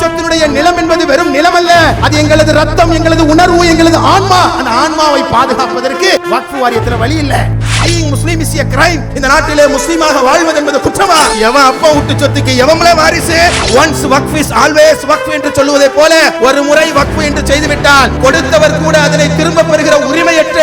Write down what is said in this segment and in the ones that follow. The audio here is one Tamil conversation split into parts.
சொத்தினுடைய நிலம் என்பது வெறும் நிலம் அல்ல, அது எங்களது ரத்தம், எங்களது உணர்வு, எங்களது ஆன்மா. அந்த ஆன்மாவை பாதுகாப்பதற்கு வக்ஃப் வாரியத்துல வழி இல்ல. முஸ்லிம் இஸ் எ கிரைம். இந்த நாட்டிலே முஸ்லிமாக வாழ்வது என்பது குற்றமா? எவன் அப்பா விட்டு சொத்துக்கு எவங்களே வாரிசு? ஒன்ஸ் வக்ஃப் இஸ் ஆல்வேஸ் வக்ஃப் என்று சொல்லுவதை போல ஒரு முறை வக்ஃப் என்று செய்துவிட்டால் கொடுத்தவர் கூட அதனை திரும்ப பெறுகிற உரிமையற்ற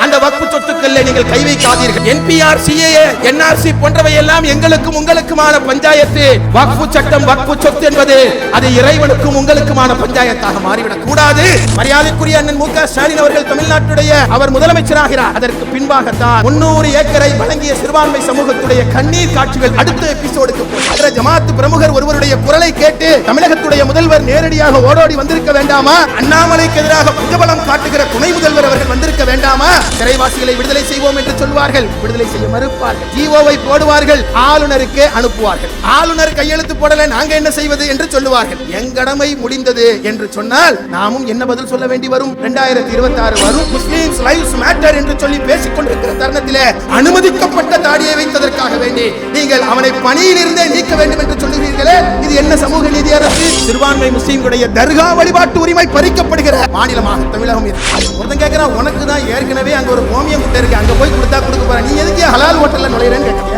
அந்த வக்ஃப் சொத்துக்களை நீங்கள் கை வைக்காதீர்கள். என்பிஆர், சிஏஏ, என்ஆர்சி போன்றவை எல்லாம் எங்களுக்கும் உங்களுக்குமான பஞ்சாயத்து. வக்ஃப் சட்டம், வக்ஃப் சொத்து என்பது அது இறைவனுக்கும் உங்களுக்குமான பஞ்சாயத்தாக மாறிவிடக் கூடாது. மரியாதைக்குரிய அண்ணன் மு க ஸ்டாலின் அவர்கள் தமிழ்நாட்டுடைய அவர் முதலமைச்சராகிறார். அதற்கு பின்பாகத்தான் 300 ஏக்கரை வழங்கிய சிறுபான்மை சமூகத்துடைய கண்ணீர் காட்சிகள் அடுத்த எபிசோடுக்கு போகிற. ஜமாத் பிரமுகர் ஒருவருடைய குரலை கேட்டு தமிழகத்துடைய முதல்வர் நேரடியாக ஓடோடி வந்திருக்க வேண்டாமா? அண்ணாமலைக்கு எதிராக பக்கபலம் காட்டுகிற துணை முதல்வர் அவர்கள் வந்திருக்க வேண்டாமா? சிறைவாசிகளை விடுதலை செய்வோம் என்று சொல்வார்கள், விடுதலை செய்ய மறுப்பார்கள், ஜிஓவை போடுவார்கள், ஆளுநருக்கு அனுப்புவார்கள். ஆளுநர் கையெழுத்து போடல, நாங்க என்ன செய்வது என்று சொல்லுவார்கள். எங்கடமை முடிந்தது என்று சொன்னால் நாமும் என்ன பதில் சொல்ல வேண்டி வரும்? 2026 வரும். முஸ்லிம்ஸ் லைவ்ஸ் மேட்டர் என்று சொல்லி பேசிக் கொண்டிருக்கிற தருணத்திலே அனுமதிக்கப்பட்ட தாடியை வைத்ததற்காக வேண்டி நீங்கள் அவனை பணியில் இருந்தே நீக்க வேண்டும் என்று சொல்லுகிறீர்களே, இது என்ன சமூக நீதி அரசு? சிறுபான்மை முஸ்லிம்களுடைய தர்கா வழிபாட்டு உரிமை பறிக்கப்படுகிற மாநிலமாக தமிழகம் இருக்கு. ஒருத்தன் கேட்கிறான், உனக்கு தான் ஏற்கனவே அங்க ஒரு கோமியம் முட்டை இருக்கு, அங்க போய் கொடுத்தா கொடுக்க போற, நீ எதுக்கு ஹலால் ஹோட்டல்ல நுழைறேன்னு கேட்க.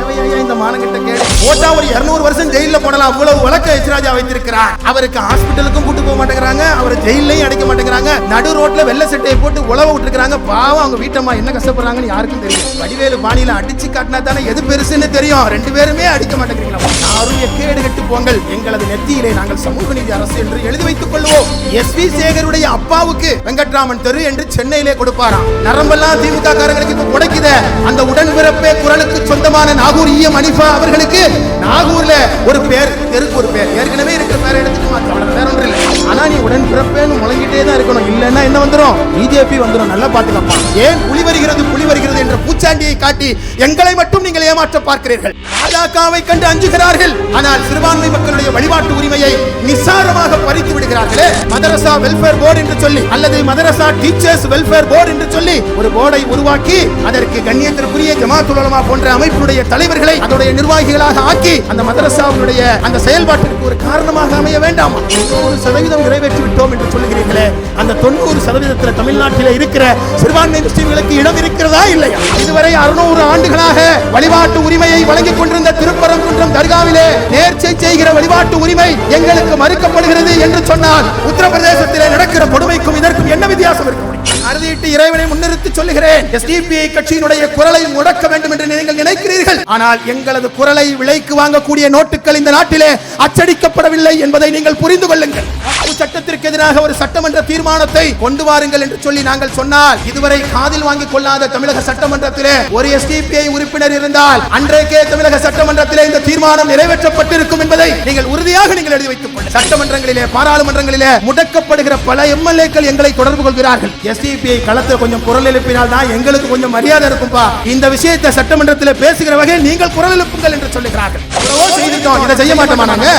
இந்த மானங்கிட்ட கேடு போட்டா ஒரு 200 வருஷம் ஜெயில போடலாம். அவ்வளவு வழக்க எச்ராஜா வைத்திருக்கிறார். அவருக்கு ஹாஸ்பிட்டலுக்கும் கூட்டு போக மாட்டேங்கிறாங்க, அவர் ஜெயிலையும் அடைக்க மாட்டேங்கிறாங்க. நடு ரோட்ல வெள்ளை சட்டையை போட்டு உழவு விட்டுருக்காங்க. பாவம் அவங்க வீட்டம்மா என்ன கஷ்டப்படுறாங்கன்னு யாருக்கும் தெரியும். வடிவேலு பாணியில அடிச்சு காட்டினா தானே எது பெருசுன்னு தெரியும். 2 பேருமே அடிக்க மாட்டேங்கிறீங்களா? யாரும் எக்கேடு கட்டு போங்கள். எங்களது நெத்தியிலே நாங்கள் சமூக நீதி அரசு என்று எழுதி வைத்துக் கொள்வோம். எஸ்வி சேகருடைய அப்பாவுக்கு வெங்கட்ராமன் தெரு என்று சென்னையிலே கொடுப்பாராம். நரம்பெல்லாம் திமுக காரங்களுக்கு இப்ப உடைக்குத. அந்த உடன்பிறப்பே குரலுக்கு சொந்தமான நாகூர் மணிஃபா அவர்களுக்கு நாகூர்ல ஒரு பேர், தெருக்கு ஒரு பேர், ஏற்கனவே இருக்கிற பேரை எடுத்துட்டு மாற்ற வேற ஒன்று இல்லை. ஆனா நீ உடன் பிறப்பேன்னு முழங்கிட்டே தான் இருக்கணும். இல்லன்னா என்ன வந்துடும்? பிஜேபி வந்துடும். நல்லா பாத்துக்கப்பா. ஏன் புலி வருகிறது புலி வருகிறது என்ற பூச்சாண்டியை காட்டி எங்களை மட்டும் நீங்கள் ஏமாற்ற பார்க்கிறீர்கள். பாஜகவை கண்டு அஞ்சுகிறார்கள், ஆனால் சிறுபான்மை மக்களுடைய வழிபாட்டு உரிமையை நிசாரமாக பறித்து விடுகிறார்களே. மதரசா வெல்ஃபேர் போர்டு என்று சொல்லி அல்லது மதரசா டீச்சர்ஸ் வெல்ஃபேர் போர்டு என்று சொல்லி ஒரு போர்டை உருவாக்கி அதற்கு கண்ணியத்திற்குரிய ஜமாத்துல் உலமா போன்ற அமைப்பினுடைய தலைவர்களை அதோடைய நிர்வாகிகளாக ஆக்கி அந்த மதரசாவுடைய அந்த செயல்பாட்டிற்கு ஒரு காரணமாக அமைய வேண்டாமா? 90% நிறைவேற்றி விட்டோம் என்று சொல்லுகிறீர்களே, அந்த 90% தமிழ்நாட்டில் இருக்கிற சிறுபான்மை முஸ்லிம்களுக்கு இடம் இருக்கிறதா இல்லையா? இதுவரை 600 ஆண்டுகளாக வழிபாட்டு உரிமையை வழங்கிக் கொண்டிருந்த திருப்பரங்குன்றம் தர்காவிலே நேர்ச்சை செய்கிற வழிபாட்டு உரிமை எங்களுக்கு மறுக்கப்படுகிறது என்று சொன்னால் உத்தரப்பிரதேசத்திலே நடக்கிற கொடுமைக்கும் இதற்கும் என்ன வித்தியாசம் இருக்க முடியும்? அறுதியிட்டு இறைவனை முன்னிறுத்தி சொல்லுகிறேன், எஸ்டிபிஐ கட்சியினுடைய குரலை முடக்க வேண்டும் என்று நீங்கள் நினைக்கிறீர்கள். ஆனால் எங்களது குரலை விலைக்கு வாங்கக்கூடிய நோட்டுகள் இந்த நாட்டிலே அச்சடிக்கப்படவில்லை என்பதை நீங்கள் புரிந்து கொள்ளுங்கள். சட்டத்திற்கு எதிராக ஒரு சட்டமன்ற தீர்மானத்தை கொண்டு வாருங்கள் என்று சொல்லி நாங்கள் சொன்னால் இதுவரை காதில் வாங்கிக் கொள்ளாத தமிழக சட்டமன்றத்திலே ஒரு எஸ்டிபிஐ உறுப்பினர் இருந்தால் அன்றைக்கே தமிழக சட்டமன்றத்திலே இந்த தீர்மானம் நிறைவேற்றப்பட்டிருக்கும் என்பதை நீங்கள் உறுதியாக நீங்கள் எழுதி வைத்துக் கொள்ளுங்கள். சட்டமன்றங்களிலே பாராளுமன்றங்களிலே முடக்கப்படுகிற பல எம்எல்ஏக்கள் எங்களை தொடர்பு கொள்கிறார்கள். எஸ்டிபிஐ களத்தில் கொஞ்சம் குரல் எழுப்பினால் தான் எங்களுக்கு கொஞ்சம் மரியாதை இருக்கும்பா, இந்த விஷயத்தை சட்டமன்றத்தில் பேசுகிற வகையில் நீங்கள் குரல் எழுப்புங்கள் என்று சொல்லுகிறார்கள். இதை செய்ய மாட்டோமா நாங்க?